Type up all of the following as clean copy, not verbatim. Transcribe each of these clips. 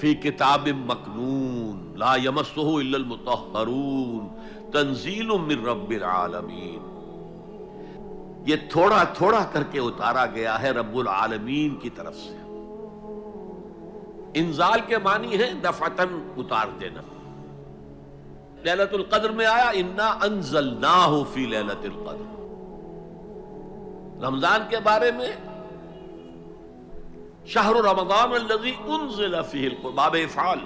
فی کتاب مکنون لا یمسہ الا المطہرون تنزیل من رب العالمین. یہ تھوڑا تھوڑا کر کے اتارا گیا ہے رب العالمین کی طرف سے. انزال کے معنی ہے دفعتاً اتار دینا. لیلۃ القدر میں آیا انا انزلناہ فی لیلۃ القدر. رمضان کے بارے میں شہر رمضان الذی انزل فیہ القرآن باب افعال،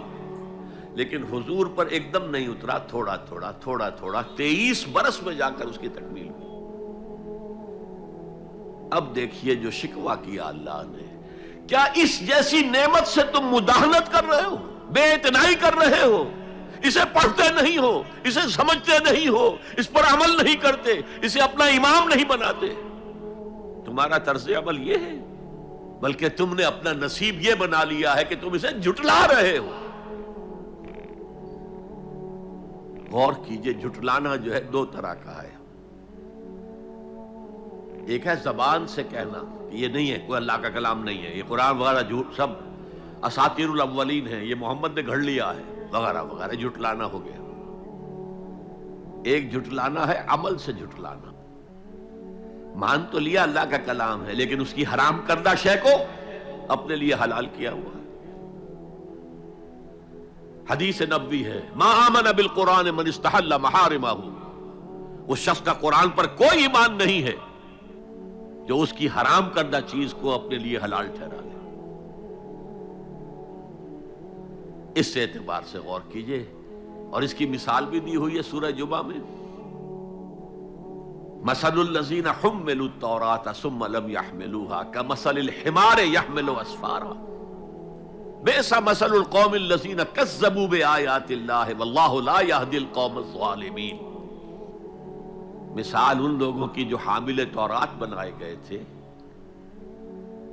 لیکن حضور پر ایک دم نہیں اترا، تھوڑا تھوڑا تھوڑا تھوڑا 23 برس میں جا کر اس کی تکمیل ہوئی. اب دیکھیے جو شکوہ کیا اللہ نے، کیا اس جیسی نعمت سے تم مداہنت کر رہے ہو، بے اعتنائی کر رہے ہو، اسے پڑھتے نہیں ہو، اسے سمجھتے نہیں ہو، اس پر عمل نہیں کرتے، اسے اپنا امام نہیں بناتے. تمہارا طرز عمل یہ ہے، بلکہ تم نے اپنا نصیب یہ بنا لیا ہے کہ تم اسے جھٹلا رہے ہو. غور کیجئے، جھٹلانا جو ہے دو طرح کا ہے. ایک ہے زبان سے کہنا کہ یہ نہیں ہے، کوئی اللہ کا کلام نہیں ہے، یہ قرآن وغیرہ جھوٹ سب اساطیر الاولین ہیں، یہ محمد نے گھڑ لیا ہے وغیرہ وغیرہ، جھٹلانا ہو گیا. ایک جھٹلانا ہے عمل سے جھٹلانا. مان تو لیا اللہ کا کلام ہے، لیکن اس کی حرام کردہ شے کو اپنے لیے حلال کیا ہوا ہے. حدیث نبوی ہے ما آمن بالقرآن من استحل محارمہ، اس شخص کا قرآن پر کوئی ایمان نہیں ہے جو اس کی حرام کردہ چیز کو اپنے لیے حلال ٹھہرا لے. اس اعتبار سے غور کیجئے، اور اس کی مثال بھی دی ہوئی ہے سورہ جمعہ میں. مثل الذین حملوا التوراۃ ثم لم يحملوها كمثل الحمار يحمل اسفارا بئس مثل القوم الذین کذبوا بآیات اللہ واللہ لا یہدی القوم الظالمین. مثال ان لوگوں کی جو حامل تورات بنائے گئے تھے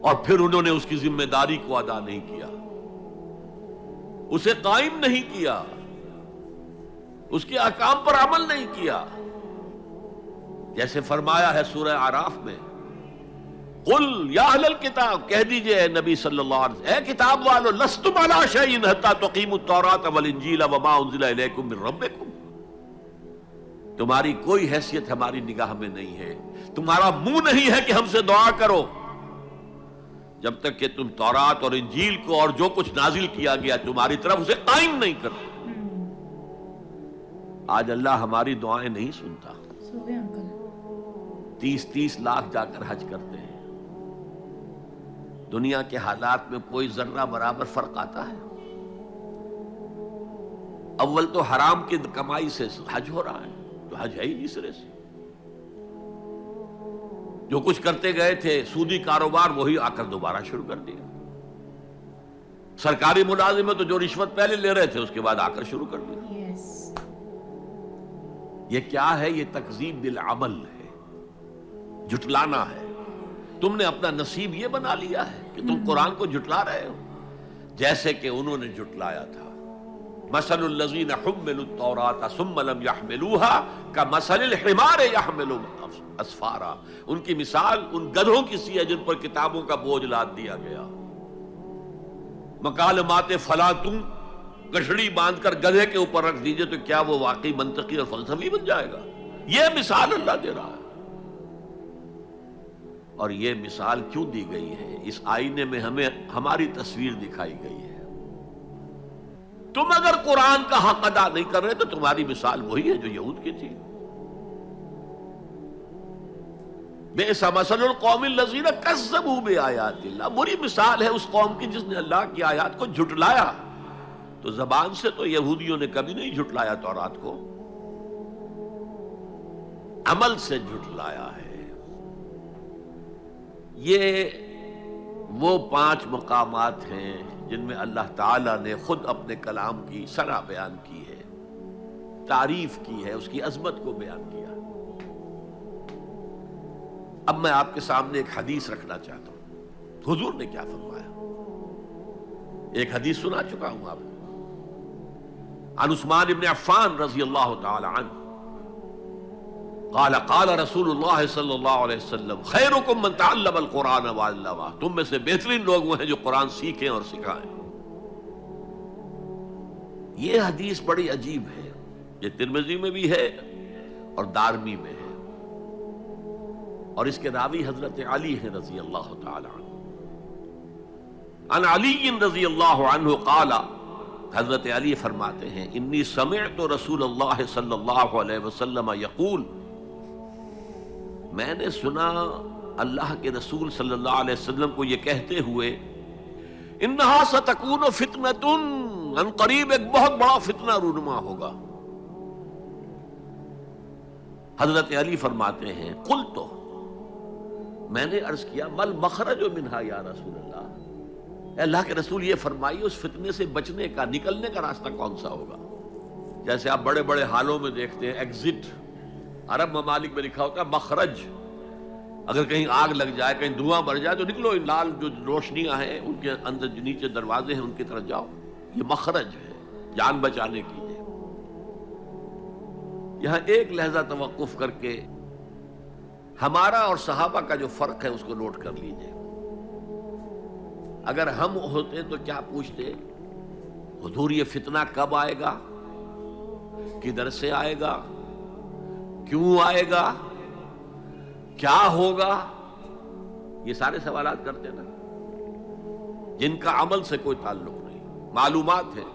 اور پھر انہوں نے اس کی ذمہ داری کو ادا نہیں کیا، اسے قائم نہیں کیا، اس کے احکام پر عمل نہیں کیا. جیسے فرمایا ہے سورہ اعراف میں قل یا اہل الکتاب، کہہ دیجئے اے نبی صلی اللہ علیہ وسلم، اے کتاب والو لستم علی شیء حتی تقیموا التوراۃ والانجیل وما انزل الیکم من ربکم، تمہاری کوئی حیثیت ہماری نگاہ میں نہیں ہے، تمہارا منہ نہیں ہے کہ ہم سے دعا کرو جب تک کہ تم تورات اور انجیل کو اور جو کچھ نازل کیا گیا تمہاری طرف اسے قائم نہیں کرتے. آج اللہ ہماری دعائیں نہیں سنتا. 30 لاکھ جا کر حج کرتے ہیں، دنیا کے حالات میں کوئی ذرہ برابر فرق آتا ہے؟ اول تو حرام کی کمائی سے حج ہو رہا ہے، تو حج ہے ہی نہیں سرے سے. جو کچھ کرتے گئے تھے سودی کاروبار وہی آ کر دوبارہ شروع کر دیا. سرکاری ملازم تو جو رشوت پہلے لے رہے تھے اس کے بعد آ کر شروع کر دیا. یہ کیا ہے؟ یہ تکذیب بالعمل ہے، جھٹلانا ہے. تم نے اپنا نصیب یہ بنا لیا ہے کہ تم قرآن کو جھٹلا رہے ہو جیسے کہ انہوں نے جھٹلایا تھا. مثل الذین حملوا التوراۃ ثم لم يحملوها كمثل الحمار يحمل اسفارا. ان کی مثال ان گدھوں کی سی ہے جن پر کتابوں کا بوجھ لاد دیا گیا. مکالمات فلاں تم گٹھڑی باندھ کر گدھے کے اوپر رکھ دیجئے تو کیا وہ واقعی منطقی اور فلسفی بن جائے گا؟ یہ مثال اللہ دے رہا ہے. اور یہ مثال کیوں دی گئی ہے؟ اس آئینے میں ہمیں ہماری تصویر دکھائی گئی ہے. تم اگر قرآن کا حق ادا نہیں کر رہے تو تمہاری مثال وہی ہے جو یہود کی تھی. بئس مثل القوم الذین کذبوا بآیات اللہ، بری مثال ہے اس قوم کی جس نے اللہ کی آیات کو جھٹلایا. تو زبان سے تو یہودیوں نے کبھی نہیں جھٹلایا تورات کو، عمل سے جھٹلایا ہے. یہ وہ 5 مقامات ہیں جن میں اللہ تعالیٰ نے خود اپنے کلام کی ثنا بیان کی ہے، تعریف کی ہے، اس کی عظمت کو بیان کیا. اب میں آپ کے سامنے ایک حدیث رکھنا چاہتا ہوں. حضور نے کیا فرمایا؟ ایک حدیث سنا چکا ہوں آپ کو. عن عثمان بن عفان رضی اللہ تعالی عنہ قال قال رسول اللہ صلی اللہ علیہ وسلم خیرکم من تعلم القرآن وعلمہ، تم میں سے بہترین لوگ وہ ہیں جو قرآن سیکھیں اور سکھائیں. یہ حدیث بڑی عجیب ہے، یہ ترمذی میں بھی ہے اور دارمی میں ہے، اور اس کے راوی حضرت علی ہیں رضی اللہ تعالی عنہ۔ عن علی رضی اللہ عنہ قال، حضرت علی فرماتے ہیں انی سمعت رسول اللہ صلی اللہ علیہ وسلم یقول، میں نے سنا اللہ کے رسول صلی اللہ علیہ وسلم کو یہ کہتے ہوئے، انہا ستکون فتنۃ، ان قریب ایک بہت بڑا فتنہ رونما ہوگا۔ حضرت علی فرماتے ہیں قلت، میں نے عرض کیا مل مخرج منہا یا رسول اللہ، اے اللہ کے رسول یہ فرمائیے اس فتنے سے بچنے کا، نکلنے کا راستہ کون سا ہوگا؟ جیسے آپ بڑے بڑے حالوں میں دیکھتے ہیں ایگزٹ، عرب ممالک میں لکھا ہوتا ہے مخرج، اگر کہیں آگ لگ جائے، کہیں دھواں بڑھ جائے تو نکلو، لال جو روشنیاں ہیں ان کے اندر جو نیچے دروازے ہیں ان کی طرف جاؤ، یہ مخرج ہے جان بچانے کی۔ یہاں ایک لحظہ توقف کر کے ہمارا اور صحابہ کا جو فرق ہے اس کو نوٹ کر لیجئے۔ اگر ہم ہوتے تو کیا پوچھتے، حضور یہ فتنہ کب آئے گا، کدھر سے آئے گا، کیوں آئے گا، کیا ہوگا، یہ سارے سوالات کرتے نا، جن کا عمل سے کوئی تعلق نہیں، معلومات ہے۔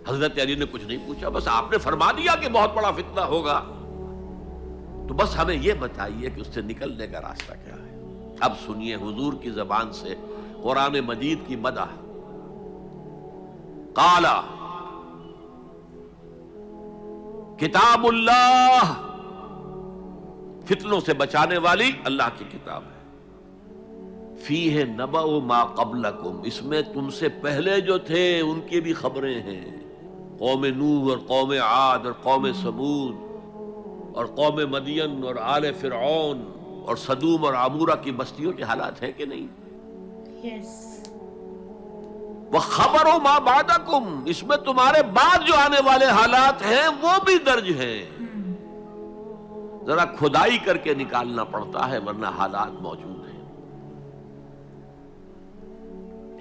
حضرت علی نے کچھ نہیں پوچھا، بس آپ نے فرما دیا کہ بہت بڑا فتنہ ہوگا، تو بس ہمیں یہ بتائیے کہ اس سے نکلنے کا راستہ کیا ہے۔ اب سنیے حضور کی زبان سے قرآن مجید کی مدح۔ قال کتاب اللہ، فتنوں سے بچانے والی اللہ کی کتاب ہے، فیہ نبأ ما قبلکم، اس میں تم سے پہلے جو تھے ان کی بھی خبریں ہیں، قوم نوح اور قوم عاد اور قوم سمود اور قوم مدین اور آل فرعون اور صدوم اور عمورہ کی بستیوں کے حالات ہیں کہ نہیں؟ یس۔ وَخَبَرُ مَا بَعْدَكُمْ، اس میں تمہارے بعد جو آنے والے حالات ہیں وہ بھی درج ہیں، ذرا کھدائی کر کے نکالنا پڑتا ہے ورنہ حالات موجود ہیں۔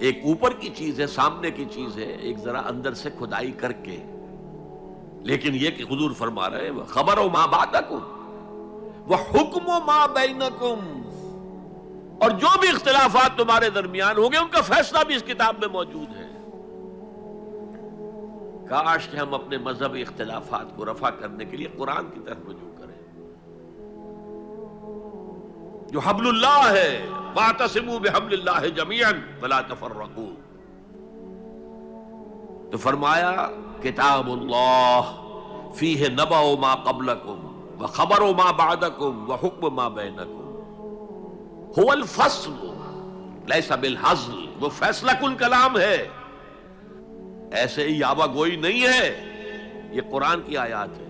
ایک اوپر کی چیز ہے، سامنے کی چیز ہے، ایک ذرا اندر سے کھدائی کر کے، لیکن یہ کہ حضور فرما رہے ہیں خبرو ما بعدکم وحکم ما بینکم، اور جو بھی اختلافات تمہارے درمیان ہوں گے ان کا فیصلہ بھی اس کتاب میں موجود ہے۔ کاش کہ ہم اپنے مذہبی اختلافات کو رفع کرنے کے لیے قرآن کی طرف رجوع کریں، جو حبل اللہ ہے، واعتصموا بحبل اللہ جميعا ولا تفرقوا۔ تو فرمایا کتاب اللہ فیہ نبأ ما قبلکم وخبر ما بعدکم وحکم ما بینکم، هو الفصل لیس بالحزل، وہ فیصلہ کن کلام ہے، ایسے ہی یاوہ گوئی نہیں ہے، یہ قرآن کی آیات ہے۔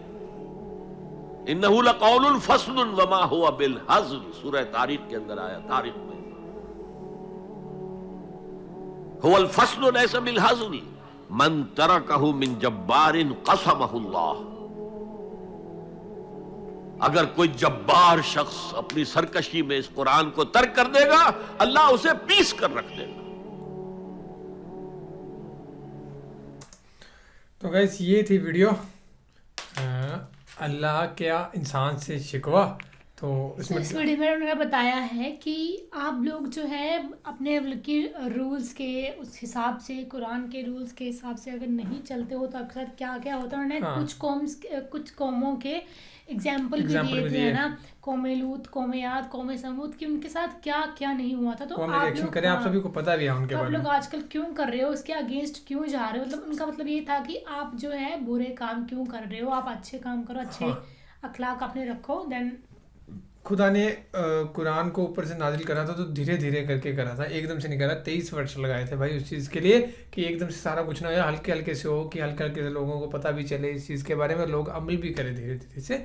انہ لقول فصل وما هو بالحزل، سورہ تاریخ کے اندر آیا، تاریخ میں هو الفصل لیس بالحزل من ترکہ من جبار قسمہ اللہ، اگر کوئی جبار شخص اپنی سرکشی میں اس قرآن کو ترک کر دے گا اللہ اسے پیس کر رکھ دے گا۔ تو گائس یہ تھی ویڈیو اللہ کیا انسان سے شکوہ۔ تو اس ویڈیو میں انہوں نے بتایا ہے کہ آپ لوگ جو ہے اپنے رولز کے اس حساب سے، قرآن کے رولز کے حساب سے اگر نہیں چلتے ہو تو آپ کے ساتھ کیا کیا ہوتا ہے۔ انہوں نے کچھ قوموں کے ایگزامپل بھی دیے تھے نا، قوم لوط، قوم عاد، قوم سمود، کہ ان کے ساتھ کیا کیا نہیں ہوا تھا۔ تو آپ سبھی کو پتہ بھی ہے ان کے بارے میں، آپ لوگ آج کل کیوں کر رہے ہو، اس کے اگینسٹ کیوں جا رہے ہو، مطلب ان کا مطلب یہ تھا کہ آپ جو ہے برے کام کیوں کر رہے ہو، آپ اچھے کام کرو، اچھے اخلاق اپنے رکھو۔ دین خدا نے قرآن کو اوپر سے نازل کرا تھا تو دھیرے دھیرے کر کے کرا تھا، ایک دم سے نہیں کرا۔ 23 ورش لگائے تھے بھائی اس چیز کے لیے کہ ایک دم سے سارا کچھ نہ ہو، ہلکے ہلکے سے ہو، کہ ہلکے ہلکے سے لوگوں کو پتہ بھی چلے اس چیز کے بارے میں، لوگ عمل بھی کرے دھیرے دھیرے سے۔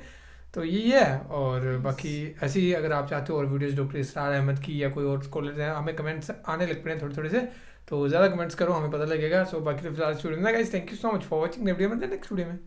تو یہ ہے، اور باقی ایسی ہی اگر آپ چاہتے ہو اور ویڈیوز ڈاکٹر اسرار احمد کی یا کوئی اور اسکالر ہیں، ہمیں کمنٹس آنے لگ پڑے ہیں تھوڑے تھوڑے سے، تو زیادہ کمنٹس کرو، ہمیں پتہ لگے گا۔ سو باقی تو فی الحال اسٹوڈیو میں guys, thank you so much for watching, next video میں